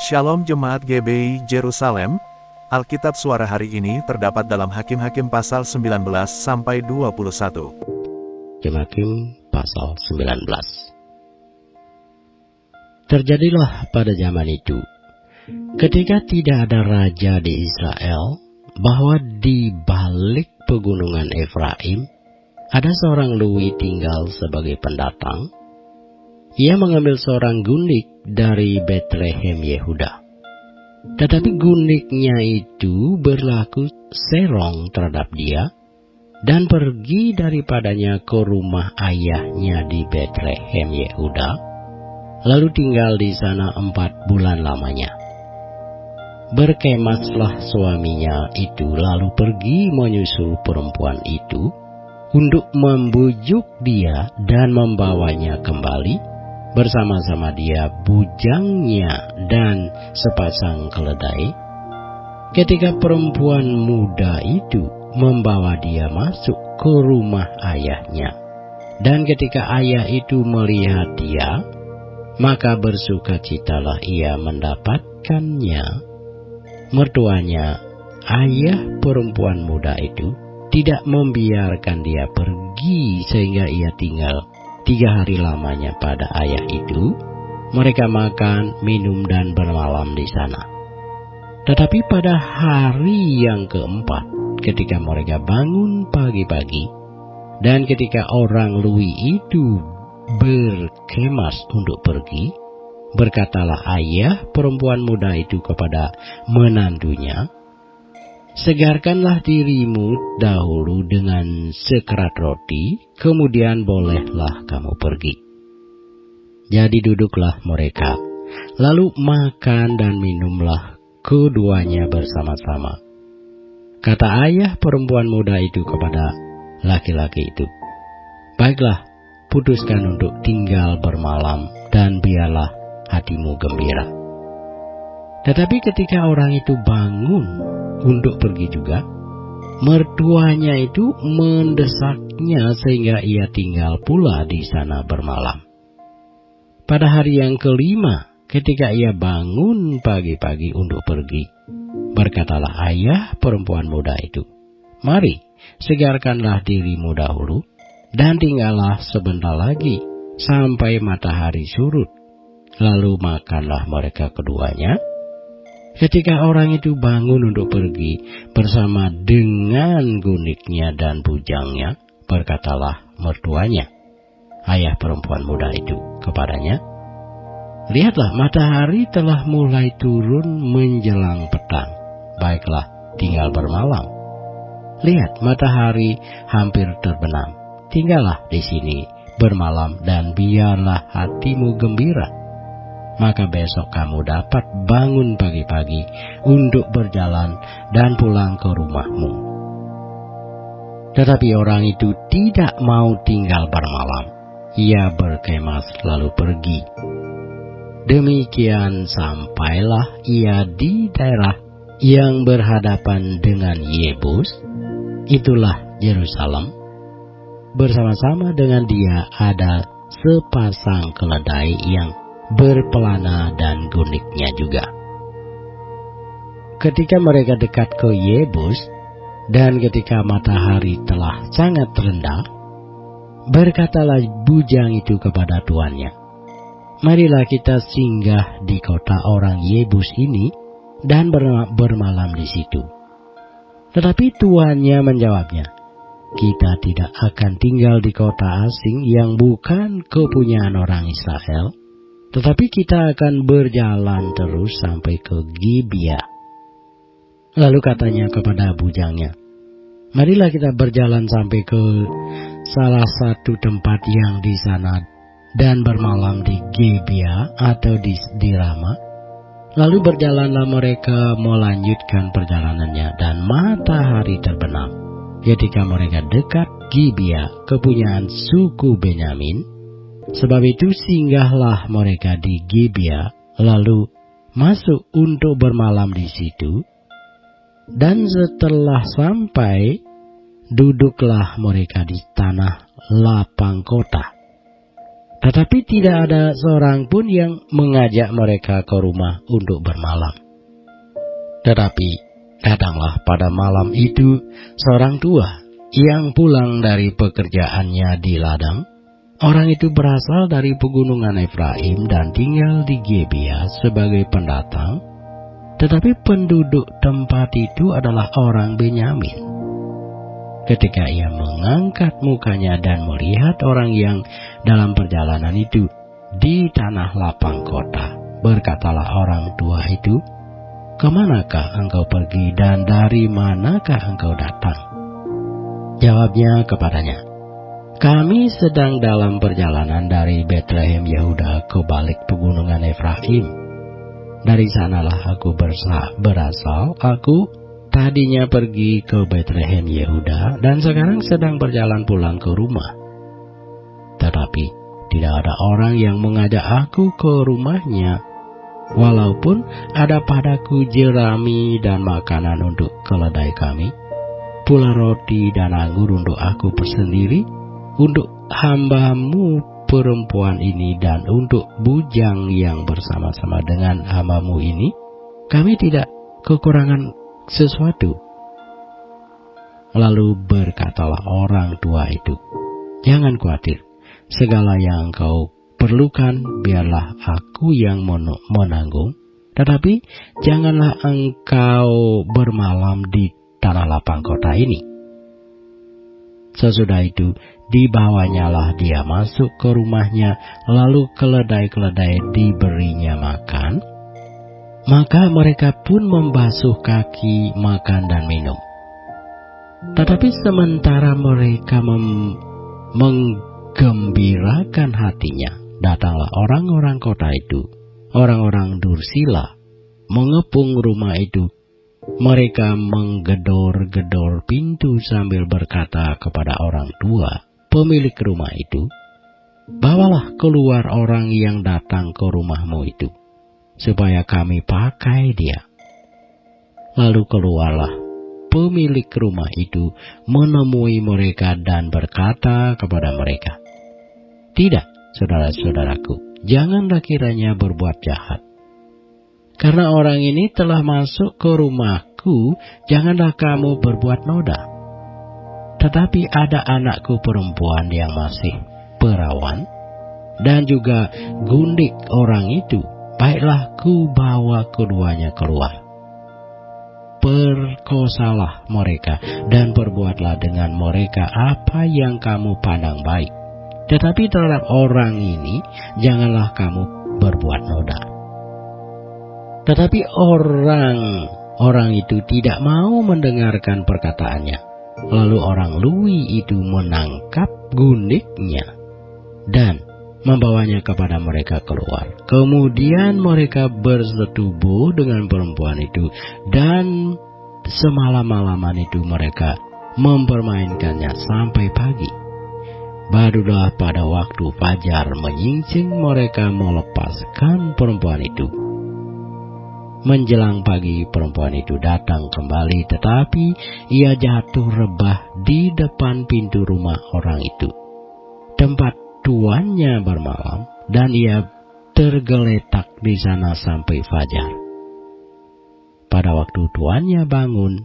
Shalom Jemaat GBI Jerusalem. Alkitab suara hari ini terdapat dalam Hakim-Hakim pasal 19 sampai 21. Hakim pasal 19. Terjadilah pada zaman itu, ketika tidak ada raja di Israel, bahwa di balik pegunungan Efraim ada seorang Lewi tinggal sebagai pendatang. Ia mengambil seorang gundik dari Betlehem Yehuda. Tetapi gundiknya itu berlaku serong terhadap dia dan pergi daripadanya ke rumah ayahnya di Betlehem Yehuda, lalu tinggal di sana 4 bulan lamanya. Berkemaslah suaminya itu lalu pergi menyusul perempuan itu untuk membujuk dia dan membawanya kembali bersama-sama dia, bujangnya, dan sepasang keledai. Ketika perempuan muda itu membawa dia masuk ke rumah ayahnya, dan ketika ayah itu melihat dia, maka bersukacitalah ia mendapatkannya. Mertuanya, ayah perempuan muda itu, tidak membiarkan dia pergi sehingga ia tinggal 3 hari lamanya pada ayah itu. Mereka makan, minum, dan bermalam di sana. Tetapi pada hari yang keempat, ketika mereka bangun pagi-pagi, dan ketika orang Lewi itu berkemas untuk pergi, berkatalah ayah perempuan muda itu kepada menantunya, "Segarkanlah dirimu dahulu dengan sekerat roti, kemudian bolehlah kamu pergi." Jadi duduklah mereka, lalu makan dan minumlah keduanya bersama-sama. Kata ayah perempuan muda itu kepada laki-laki itu, "Baiklah, putuskan untuk tinggal bermalam dan biarlah hatimu gembira." Tetapi ketika orang itu bangun untuk pergi juga, mertuanya itu mendesaknya sehingga ia tinggal pula di sana bermalam. Pada hari yang kelima, ketika ia bangun pagi-pagi untuk pergi, berkatalah ayah perempuan muda itu, "Mari, segarkanlah dirimu dahulu, dan tinggallah sebentar lagi sampai matahari surut, lalu makanlah mereka keduanya." Ketika orang itu bangun untuk pergi bersama dengan gundiknya dan bujangnya, berkatalah mertuanya, ayah perempuan muda itu, kepadanya, "Lihatlah, matahari telah mulai turun menjelang petang. Baiklah, tinggal bermalam. Lihat, matahari hampir terbenam. Tinggallah di sini bermalam dan biarlah hatimu gembira. Maka besok kamu dapat bangun pagi-pagi untuk berjalan dan pulang ke rumahmu." Tetapi orang itu tidak mau tinggal bermalam. Ia berkemas lalu pergi. Demikian sampailah ia di daerah yang berhadapan dengan Yebus, itulah Yerusalem. Bersama-sama dengan dia ada sepasang keledai yang berpelana dan gundiknya juga. Ketika mereka dekat ke Yebus, dan ketika matahari telah sangat rendah, berkatalah bujang itu kepada tuannya, "Marilah kita singgah di kota orang Yebus ini dan bermalam di situ." Tetapi tuannya menjawabnya, "Kita tidak akan tinggal di kota asing yang bukan kepunyaan orang Israel, tetapi kita akan berjalan terus sampai ke Gibea." Lalu katanya kepada bujangnya, "Marilah kita berjalan sampai ke salah satu tempat yang di sana dan bermalam di Gibea atau di Rama." Lalu berjalanlah mereka melanjutkan perjalanannya, dan matahari terbenam. Ketika mereka dekat Gibea, kepunyaan suku Benyamin, sebab itu singgahlah mereka di Gibea, lalu masuk untuk bermalam di situ. Dan setelah sampai, duduklah mereka di tanah lapang kota. Tetapi tidak ada seorang pun yang mengajak mereka ke rumah untuk bermalam. Tetapi datanglah pada malam itu seorang tua yang pulang dari pekerjaannya di ladang. Orang itu berasal dari pegunungan Efraim dan tinggal di Gebea sebagai pendatang. Tetapi penduduk tempat itu adalah orang Benyamin. Ketika ia mengangkat mukanya dan melihat orang yang dalam perjalanan itu di tanah lapang kota, berkatalah orang tua itu, "Kemanakah engkau pergi dan dari manakah engkau datang?" Jawabnya kepadanya, "Kami sedang dalam perjalanan dari Betlehem Yehuda ke balik pegunungan Efraim. Dari sanalah aku berasal. Aku tadinya pergi ke Betlehem Yehuda dan sekarang sedang berjalan pulang ke rumah. Tetapi tidak ada orang yang mengajak aku ke rumahnya, walaupun ada padaku jerami dan makanan untuk keledai kami, pula roti dan anggur untuk aku persendiri, untuk hamba-Mu perempuan ini dan untuk bujang yang bersama-sama dengan hamba-Mu ini, kami tidak kekurangan sesuatu." Lalu berkatalah orang tua itu, "Jangan khawatir, segala yang engkau perlukan biarlah aku yang menanggung, tetapi janganlah engkau bermalam di tanah lapang kota ini." Sesudah itu dibawanyalah dia masuk ke rumahnya, lalu keledai-keledai diberinya makan. Maka mereka pun membasuh kaki, makan dan minum. Tetapi sementara mereka menggembirakan hatinya, datanglah orang-orang kota itu, orang-orang Dursila, mengepung rumah itu. Mereka menggedor-gedor pintu sambil berkata kepada orang tua pemilik rumah itu, "Bawalah keluar orang yang datang ke rumahmu itu, supaya kami pakai dia." Lalu keluarlah pemilik rumah itu menemui mereka dan berkata kepada mereka, "Tidak, saudara-saudaraku, janganlah kiranya berbuat jahat. Karena orang ini telah masuk ke rumahku, janganlah kamu berbuat noda. Tetapi ada anakku perempuan yang masih perawan, dan juga gundik orang itu. Baiklah, ku bawa keduanya keluar. Perkosalah mereka dan perbuatlah dengan mereka apa yang kamu pandang baik. Tetapi terhadap orang ini, janganlah kamu berbuat noda." Tetapi orang itu tidak mau mendengarkan perkataannya. Lalu orang Lewi itu menangkap gundiknya dan membawanya kepada mereka keluar. Kemudian mereka bersetubuh dengan perempuan itu, dan semalam-malaman itu mereka mempermainkannya sampai pagi. Barulah pada waktu fajar menyingsing mereka melepaskan perempuan itu. Menjelang pagi perempuan itu datang kembali, tetapi ia jatuh rebah di depan pintu rumah orang itu, tempat tuannya bermalam, dan ia tergeletak di sana sampai fajar. Pada waktu tuannya bangun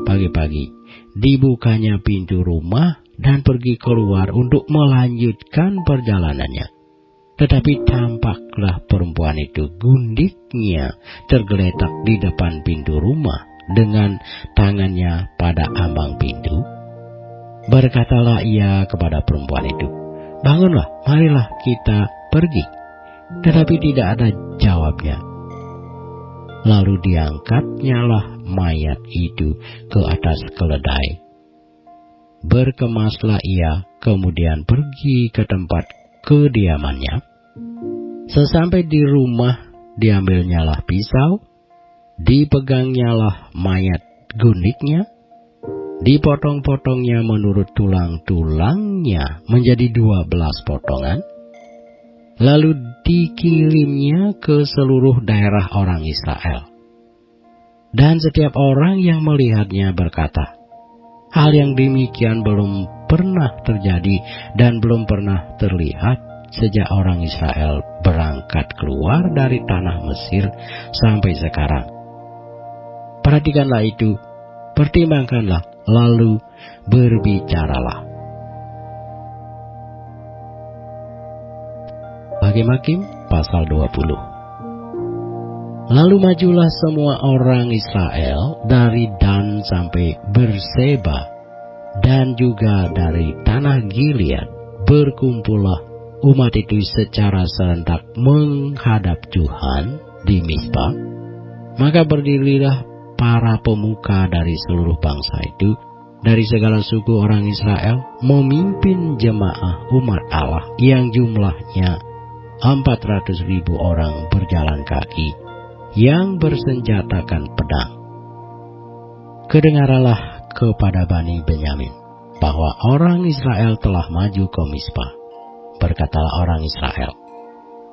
pagi-pagi, dibukanya pintu rumah dan pergi keluar untuk melanjutkan perjalanannya. Tetapi tampaklah perempuan itu, gundiknya tergeletak di depan pintu rumah dengan tangannya pada ambang pintu. Berkatalah ia kepada perempuan itu, "Bangunlah, marilah kita pergi." Tetapi tidak ada jawabnya. Lalu diangkatnyalah mayat itu ke atas keledai. Berkemaslah ia, kemudian pergi ke tempat kediamannya. Sesampai di rumah, diambilnyalah pisau, dipegangnyalah mayat gundiknya, dipotong-potongnya menurut tulang-tulangnya menjadi 12 potongan, lalu dikirimnya ke seluruh daerah orang Israel. Dan setiap orang yang melihatnya berkata, "Hal yang demikian belum pernah terjadi dan belum pernah terlihat sejak orang Israel berangkat keluar dari tanah Mesir sampai sekarang. Perhatikanlah itu, pertimbangkanlah, lalu berbicaralah. Hakim-Hakim pasal 20. Lalu majulah semua orang Israel dari Dan sampai Berseba dan juga dari tanah Gilead. Berkumpullah umat itu secara serentak menghadap Tuhan di Mizpah. Maka berdirilah para pemuka dari seluruh bangsa itu, dari segala suku orang Israel, memimpin jemaah umat Allah yang jumlahnya 400.000 orang berjalan kaki, yang bersenjatakan pedang. Kedengaranlah kepada Bani Benyamin bahwa orang Israel telah maju ke Mizpah. Berkatalah orang Israel,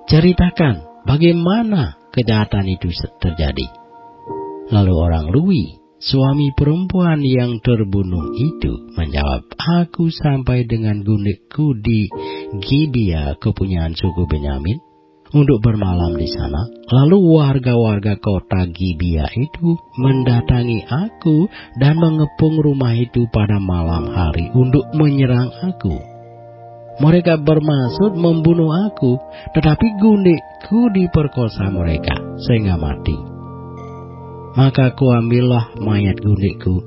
ceritakan bagaimana kejahatan itu terjadi. Lalu orang Lewi, suami perempuan yang terbunuh itu, menjawab, aku sampai dengan gundikku di Gibea, kepunyaan suku Benyamin, untuk bermalam di sana. Lalu warga-warga kota Gibea itu mendatangi aku dan mengepung rumah itu pada malam hari untuk menyerang aku. Mereka bermaksud membunuh aku, tetapi gundikku diperkosa mereka sehingga mati. Maka kuambillah mayat gundikku,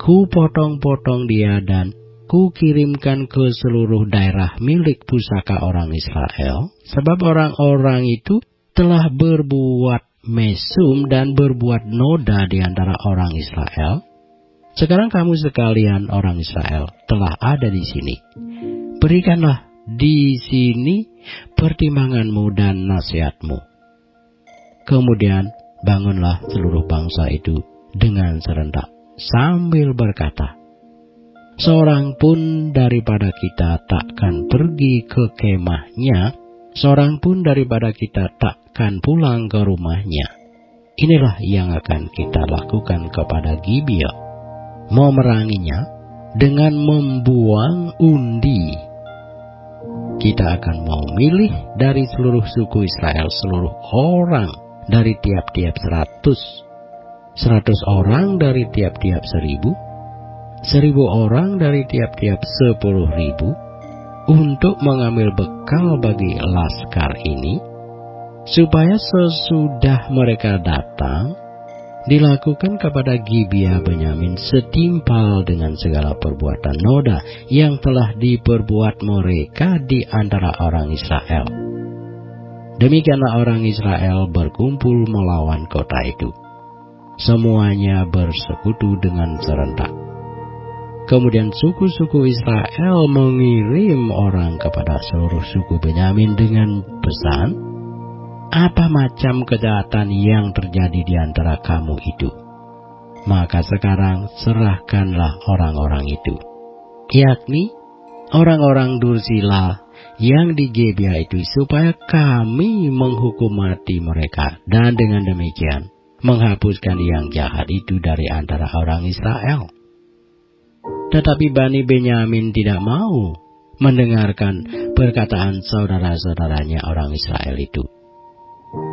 ku potong-potong dia dan ku kirimkan ke seluruh daerah milik pusaka orang Israel, sebab orang-orang itu telah berbuat mesum dan berbuat noda di antara orang Israel. Sekarang kamu sekalian orang Israel telah ada di sini. Berikanlah di sini pertimbanganmu dan nasihatmu. Kemudian bangunlah seluruh bangsa itu dengan serentak sambil berkata, seorang pun daripada kita takkan pergi ke kemahnya, seorang pun daripada kita takkan pulang ke rumahnya. Inilah yang akan kita lakukan kepada Gibea, memeranginya dengan membuang undi. Kita akan memilih dari seluruh suku Israel seluruh orang dari tiap-tiap 100 orang dari tiap-tiap 1.000 orang dari tiap-tiap 10.000 untuk mengambil bekal bagi laskar ini, supaya sesudah mereka datang dilakukan kepada Gibea Benyamin setimpal dengan segala perbuatan noda yang telah diperbuat mereka di antara orang Israel. Demikianlah orang Israel berkumpul melawan kota itu. Semuanya bersekutu dengan serentak. Kemudian suku-suku Israel mengirim orang kepada seluruh suku Benyamin dengan pesan, apa macam kejahatan yang terjadi di antara kamu itu? Maka sekarang serahkanlah orang-orang itu, yakni orang-orang Dursila yang di Gibea itu, supaya kami menghukum mati mereka, dan dengan demikian menghapuskan yang jahat itu dari antara orang Israel. Tetapi Bani Benyamin tidak mau mendengarkan perkataan saudara-saudaranya orang Israel itu.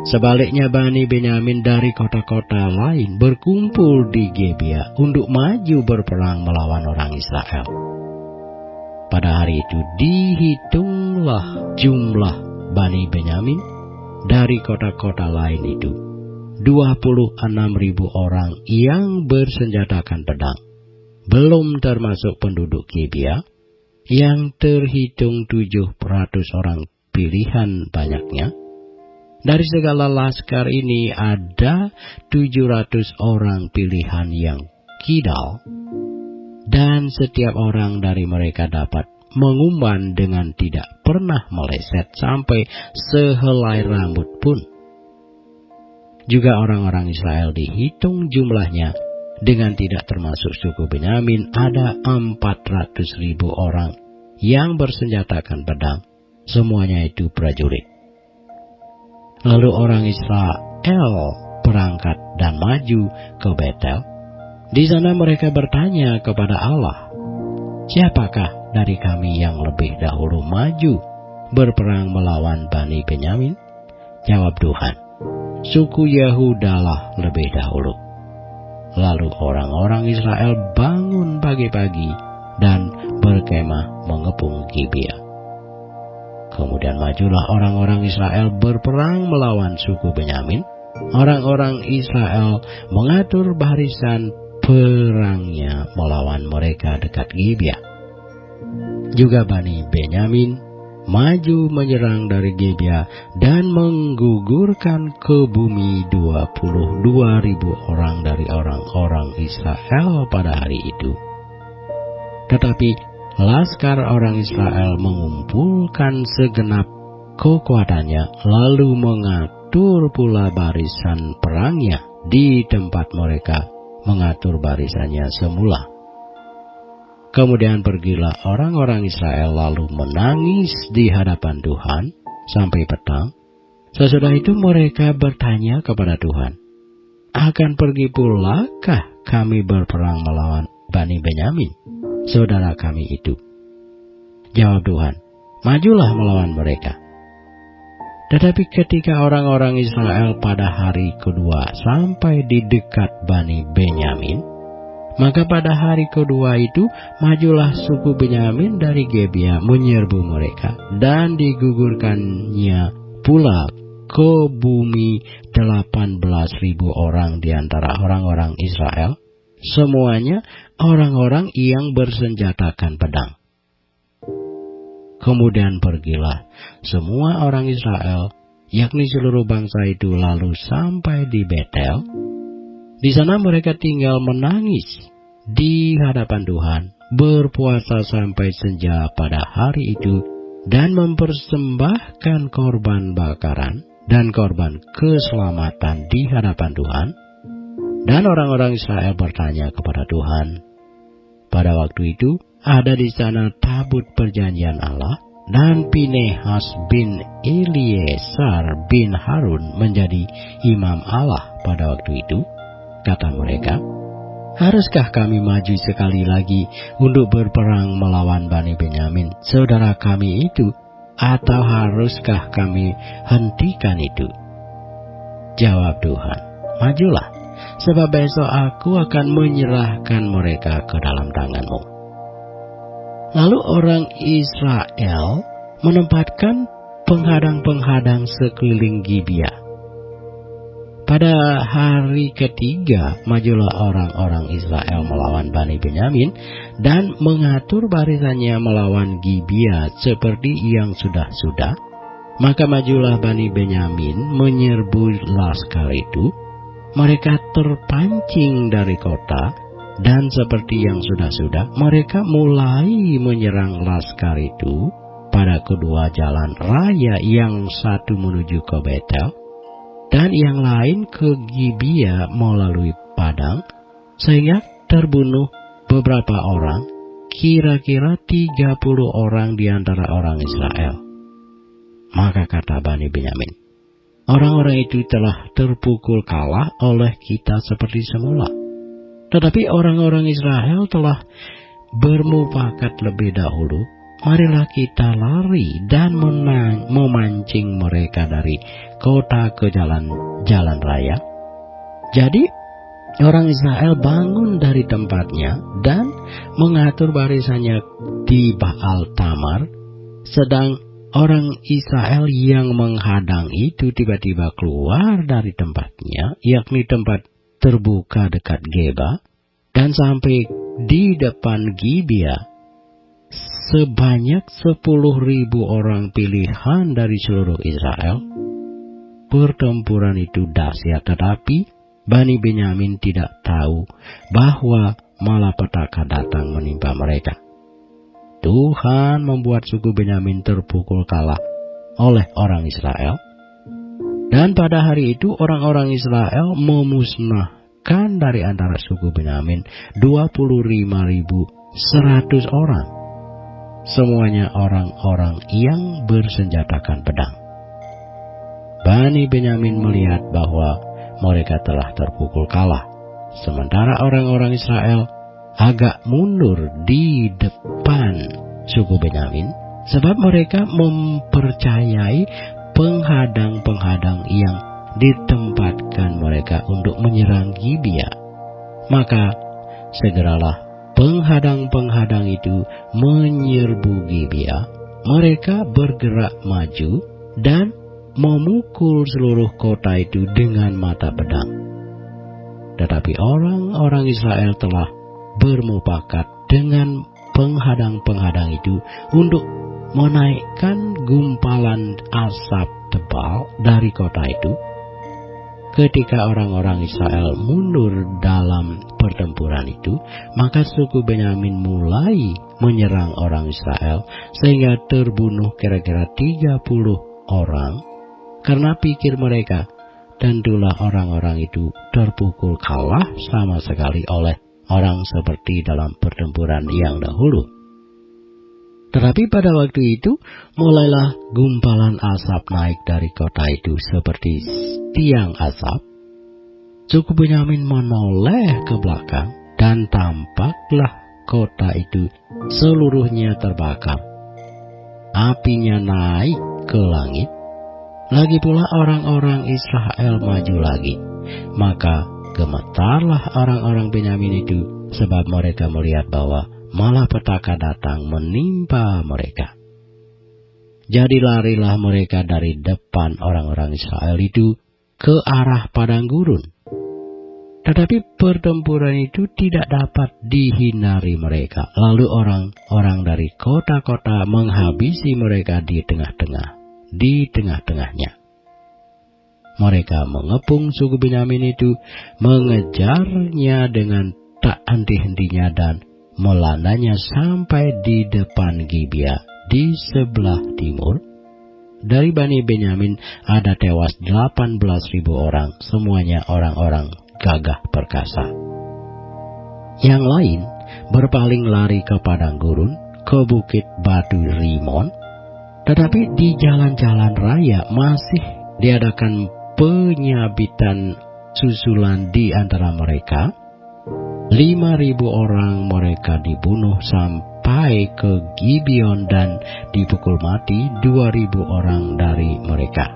Sebaliknya Bani Benyamin dari kota-kota lain berkumpul di Gibea untuk maju berperang melawan orang Israel. Pada hari itu dihitunglah jumlah Bani Benyamin dari kota-kota lain itu, 26.000 orang yang bersenjatakan pedang, belum termasuk penduduk Gibea yang terhitung 700 orang pilihan banyaknya. Dari segala laskar ini ada 700 orang pilihan yang kidal, dan setiap orang dari mereka dapat mengumban dengan tidak pernah meleset sampai sehelai rambut pun. Juga orang-orang Israel dihitung jumlahnya, dengan tidak termasuk suku Benyamin ada 400.000 orang yang bersenjatakan pedang, semuanya itu prajurit. Lalu orang Israel berangkat dan maju ke Betel. Di sana mereka bertanya kepada Allah, siapakah dari kami yang lebih dahulu maju berperang melawan Bani Benyamin? Jawab Tuhan, suku Yehudalah lebih dahulu. Lalu orang-orang Israel bangun pagi-pagi dan berkemah mengepung Gibea. Kemudian majulah orang-orang Israel berperang melawan suku Benyamin. Orang-orang Israel mengatur barisan perangnya melawan mereka dekat Gibea. Juga Bani Benyamin maju menyerang dari Gibea dan menggugurkan ke bumi 22.000 orang dari orang-orang Israel pada hari itu. Tetapi laskar orang Israel mengumpulkan segenap kekuatannya, lalu mengatur pula barisan perangnya di tempat mereka mengatur barisannya semula. Kemudian pergilah orang-orang Israel lalu menangis di hadapan Tuhan sampai petang. Sesudah itu mereka bertanya kepada Tuhan, akan pergi pulakah kami berperang melawan Bani Benyamin, saudara kami itu? Jawab Tuhan, majulah melawan mereka. Tetapi ketika orang-orang Israel pada hari kedua sampai di dekat Bani Benyamin, maka pada hari kedua itu majulah suku Benyamin dari Gibea menyerbu mereka, dan digugurkannya pula ke bumi 18.000 orang di antara orang-orang Israel, semuanya orang-orang yang bersenjatakan pedang. Kemudian pergilah semua orang Israel, yakni seluruh bangsa itu, lalu sampai di Betel. Di sana mereka tinggal menangis di hadapan Tuhan, berpuasa sampai senja pada hari itu, dan mempersembahkan korban bakaran dan korban keselamatan di hadapan Tuhan. Dan orang-orang Israel bertanya kepada Tuhan. Pada waktu itu ada di sana tabut perjanjian Allah, dan Pinehas bin Eleazar bin Harun menjadi imam Allah pada waktu itu. Kata mereka, haruskah kami maju sekali lagi untuk berperang melawan Bani Benyamin, saudara kami itu, atau haruskah kami hentikan itu? Jawab Tuhan, majulah, sebab besok aku akan menyerahkan mereka ke dalam tanganmu. Lalu orang Israel menempatkan penghadang-penghadang sekeliling Gibea. Pada hari ketiga, majulah orang-orang Israel melawan Bani Benyamin dan mengatur barisannya melawan Gibea seperti yang sudah-sudah. Maka majulah Bani Benyamin menyerbu laskar itu. Mereka terpancing dari kota, dan seperti yang sudah-sudah, mereka mulai menyerang laskar itu pada kedua jalan raya, yang satu menuju ke Betel dan yang lain ke Gibea melalui padang, sehingga terbunuh beberapa orang, kira-kira 30 orang di antara orang Israel. Maka kata Bani Benyamin, orang-orang itu telah terpukul kalah oleh kita seperti semula. Tetapi orang-orang Israel telah bermufakat lebih dahulu. Marilah kita lari dan memancing mereka dari kota ke jalan raya. Jadi orang Israel bangun dari tempatnya dan mengatur barisannya di Baal Tamar. Sedang orang Israel yang menghadang itu tiba-tiba keluar dari tempatnya, yakni tempat terbuka dekat Geba, dan sampai di depan Gibea. Sebanyak 10.000 orang pilihan dari seluruh Israel. Pertempuran itu dahsyat, tetapi Bani Benyamin tidak tahu bahwa malapetaka datang menimpa mereka. Tuhan membuat suku Benyamin terpukul kalah oleh orang Israel. Dan pada hari itu orang-orang Israel memusnahkan dari antara suku Benyamin 25.100 orang. Semuanya orang-orang yang bersenjatakan pedang. Bani Benyamin melihat bahwa mereka telah terpukul kalah, sementara orang-orang Israel agak mundur di depan suku Benyamin, sebab mereka mempercayai penghadang-penghadang yang ditempatkan mereka untuk menyerang Gibea. Maka segeralah penghadang-penghadang itu menyerbu Gibea. Mereka bergerak maju dan memukul seluruh kota itu dengan mata pedang. Tetapi orang-orang Israel telah bermufakat dengan penghadang-penghadang itu untuk menaikkan gumpalan asap tebal dari kota itu. Ketika orang-orang Israel mundur dalam pertempuran itu, maka suku Benyamin mulai menyerang orang Israel sehingga terbunuh kira-kira 30 orang. Karena pikir mereka, tentulah orang-orang itu terpukul kalah sama sekali oleh orang seperti dalam pertempuran yang dahulu. Tetapi pada waktu itu, mulailah gumpalan asap naik dari kota itu seperti tiang asap. Suku Benyamin menoleh ke belakang dan tampaklah kota itu seluruhnya terbakar. Apinya naik ke langit. Lagi pula orang-orang Israel maju lagi. Maka gemetarlah orang-orang Benyamin itu sebab mereka melihat bahwa malapetaka datang menimpa mereka. Jadi larilah mereka dari depan orang-orang Israel itu ke arah padang gurun. Tetapi pertempuran itu tidak dapat dihindari mereka. Lalu orang-orang dari kota-kota menghabisi mereka di tengah-tengahnya. Mereka mengepung suku Benyamin itu, mengejarnya dengan tak henti-hentinya dan melandanya sampai di depan Gibea di sebelah timur. Dari Bani Benyamin ada tewas 18.000 orang, semuanya orang-orang gagah perkasa. Yang lain berpaling lari ke padang gurun, ke bukit batu Rimon. Tetapi di jalan-jalan raya masih diadakan penyabitan susulan di antara mereka. 5.000 orang mereka dibunuh sampai ke Gibeon dan dipukul mati 2.000 orang dari mereka.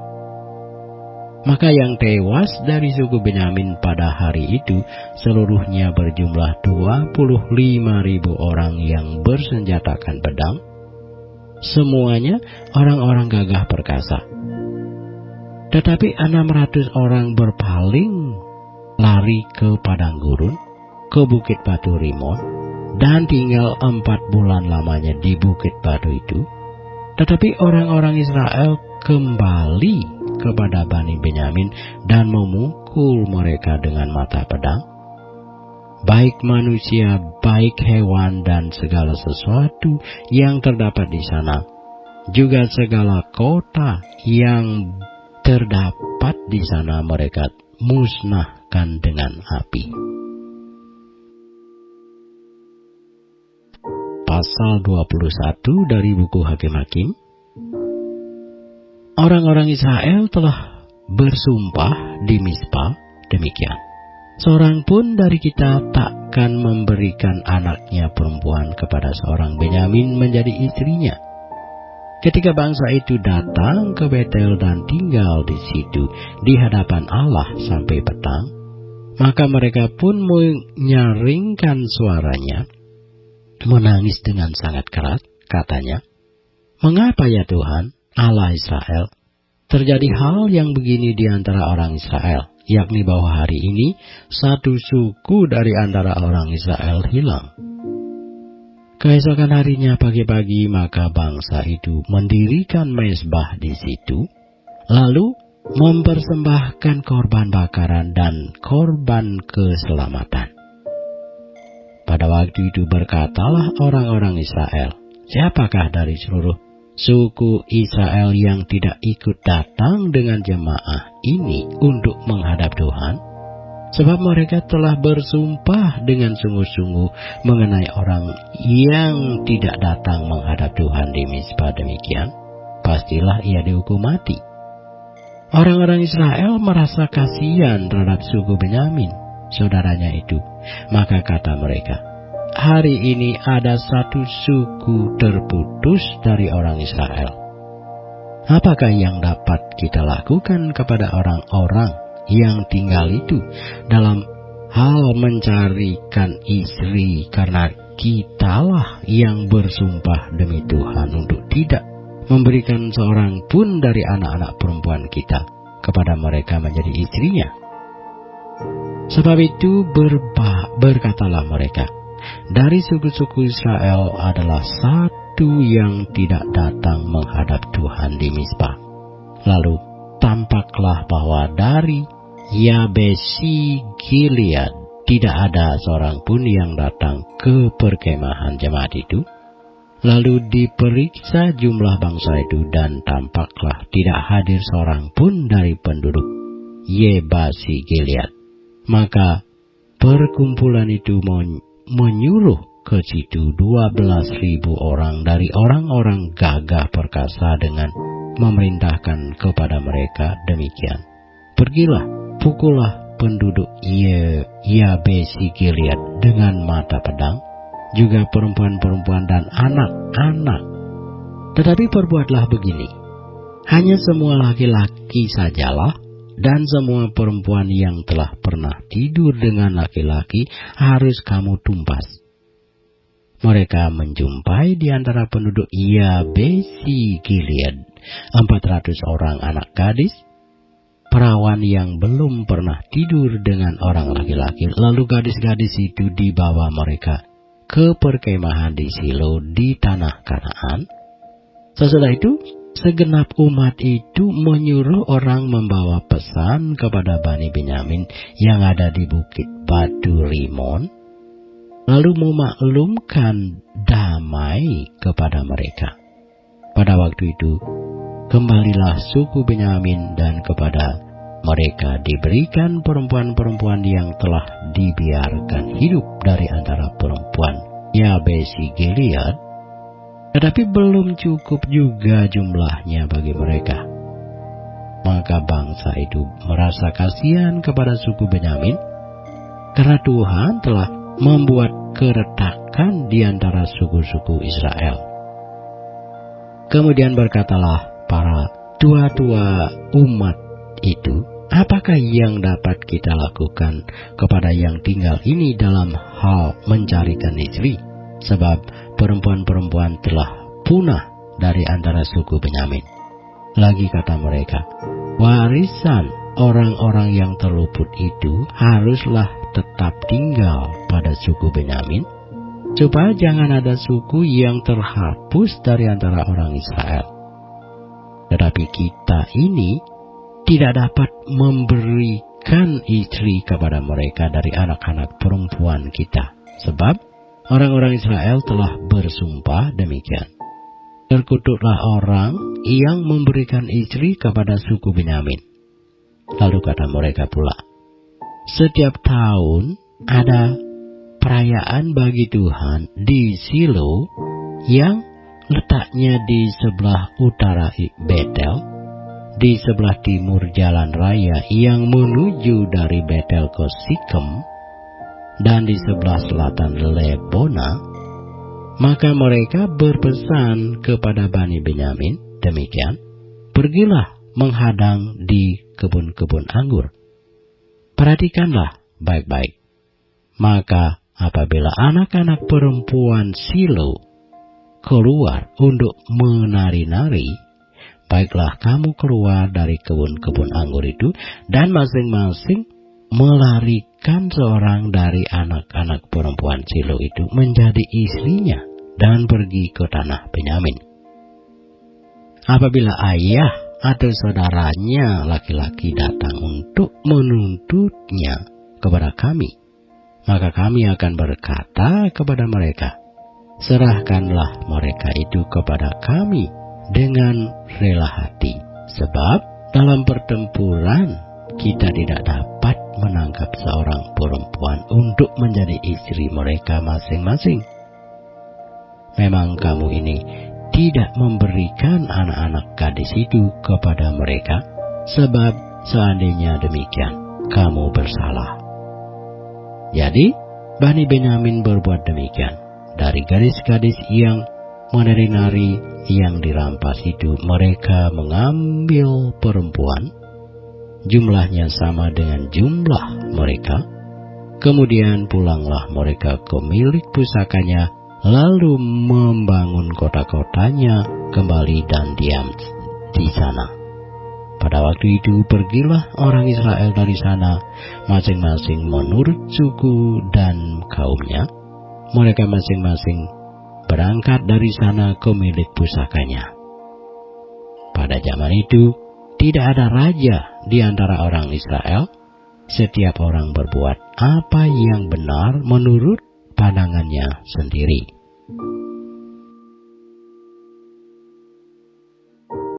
Maka yang tewas dari suku Benyamin pada hari itu seluruhnya berjumlah 25.000 orang yang bersenjatakan pedang. Semuanya orang-orang gagah perkasa. Tetapi 600 orang berpaling lari ke padang gurun, ke bukit batu Rimon, dan tinggal 4 bulan lamanya di bukit batu itu. Tetapi orang-orang Israel kembali kepada Bani Benyamin dan memukul mereka dengan mata pedang. Baik manusia, baik hewan, dan segala sesuatu yang terdapat di sana, juga segala kota yang terdapat di sana mereka musnahkan dengan api. Pasal 21 dari buku Hakim-Hakim. Orang-orang Israel telah bersumpah di Mizpah demikian: seorang pun dari kita takkan memberikan anaknya perempuan kepada seorang Benyamin menjadi istrinya. Ketika bangsa itu datang ke Betel dan tinggal di situ di hadapan Allah sampai petang, maka mereka pun menyaringkan suaranya, menangis dengan sangat keras. Katanya, "Mengapa ya Tuhan, Allah Israel, terjadi hal yang begini di antara orang Israel, yakni bahwa hari ini satu suku dari antara orang Israel hilang?" Keesokan harinya pagi-pagi maka bangsa itu mendirikan mezbah di situ, lalu mempersembahkan korban bakaran dan korban keselamatan. Pada waktu itu berkatalah orang-orang Israel, "Siapakah dari seluruh suku Israel yang tidak ikut datang dengan jemaah ini untuk menghadap Tuhan? Sebab mereka telah bersumpah dengan sungguh-sungguh mengenai orang yang tidak datang menghadap Tuhan di Mizpah demikian, pastilah ia dihukum mati." Orang-orang Israel merasa kasihan terhadap suku Benyamin, saudaranya itu. Maka kata mereka, hari ini ada satu suku terputus dari orang Israel. Apakah yang dapat kita lakukan kepada orang-orang yang tinggal itu dalam hal mencarikan istri, karena kitalah yang bersumpah demi Tuhan untuk tidak memberikan seorang pun dari anak-anak perempuan kita kepada mereka menjadi istrinya. Sebab itu berkatalah mereka, dari suku-suku Israel adalah satu yang tidak datang menghadap Tuhan di Mizpah. Lalu tampaklah bahwa dari Yabesi Gilead tidak ada seorang pun yang datang ke perkemahan jemaat itu. Lalu diperiksa jumlah bangsa itu, dan tampaklah tidak hadir seorang pun dari penduduk Yabesi Gilead. Maka perkumpulan itu menyuruh ke situ 12.000 orang dari orang-orang gagah perkasa dengan memerintahkan kepada mereka demikian, pergilah, pukullah penduduk Yabesi Gilead dengan mata pedang, juga perempuan-perempuan dan anak-anak. Tetapi perbuatlah begini, hanya semua laki-laki sajalah, dan semua perempuan yang telah pernah tidur dengan laki-laki harus kamu tumpas. Mereka menjumpai di antara penduduk Yabesi Gilead 400 orang anak gadis, perawan yang belum pernah tidur dengan orang laki-laki. Lalu gadis-gadis itu dibawa mereka ke perkemahan di Silo di tanah Kanaan. Sesudah itu, segenap umat itu menyuruh orang membawa pesan kepada Bani Benyamin yang ada di bukit Batu Rimon, lalu memaklumkan damai kepada mereka. Pada waktu itu, kembalilah suku Benyamin, dan kepada mereka diberikan perempuan-perempuan yang telah dibiarkan hidup dari antara perempuan Yabesi Gilead. Tetapi belum cukup juga jumlahnya bagi mereka. Maka bangsa itu merasa kasihan kepada suku Benyamin, karena Tuhan telah membuat keretakan di antara suku-suku Israel. Kemudian berkatalah para tua-tua umat itu, apakah yang dapat kita lakukan kepada yang tinggal ini dalam hal mencarikan istri? Sebab perempuan-perempuan telah punah dari antara suku Benyamin. Lagi kata mereka, warisan orang-orang yang terluput itu haruslah tetap tinggal pada suku Benyamin, supaya jangan ada suku yang terhapus dari antara orang Israel. Tetapi kita ini tidak dapat memberikan istri kepada mereka dari anak-anak perempuan kita, sebab orang-orang Israel telah bersumpah demikian. Terkutuklah orang yang memberikan istri kepada suku Benyamin. Lalu kata mereka pula, setiap tahun ada perayaan bagi Tuhan di Silo yang letaknya di sebelah utara Betel, di sebelah timur jalan raya yang menuju dari Betel ke Sikem, dan di sebelah selatan Lebona. Maka mereka berpesan kepada Bani Benyamin demikian, pergilah menghadang di kebun-kebun anggur. Perhatikanlah baik-baik. Maka apabila anak-anak perempuan Silo keluar untuk menari-nari, baiklah kamu keluar dari kebun-kebun anggur itu, dan masing-masing melarikan seorang dari anak-anak perempuan Silo itu menjadi istrinya dan pergi ke tanah Benyamin. Apabila ayah atau saudaranya laki-laki datang untuk menuntutnya kepada kami, maka kami akan berkata kepada mereka, serahkanlah mereka itu kepada kami dengan rela hati, sebab dalam pertempuran kita tidak dapat menangkap seorang perempuan untuk menjadi istri mereka masing-masing. Memang kamu ini tidak memberikan anak-anak gadis itu kepada mereka, sebab seandainya demikian, kamu bersalah. Jadi, Bani Benyamin berbuat demikian. Dari gadis-gadis yang menari-nari yang dirampas itu, mereka mengambil perempuan, jumlahnya sama dengan jumlah mereka. Kemudian pulanglah mereka ke milik pusakanya, lalu membangun kota-kotanya kembali dan diam di sana. Pada waktu itu pergilah orang Israel dari sana, masing-masing menurut suku dan kaumnya. Mereka masing-masing berangkat dari sana ke milik pusakanya. Pada zaman itu tidak ada raja di antara orang Israel. Setiap orang berbuat apa yang benar menurut pandangannya sendiri.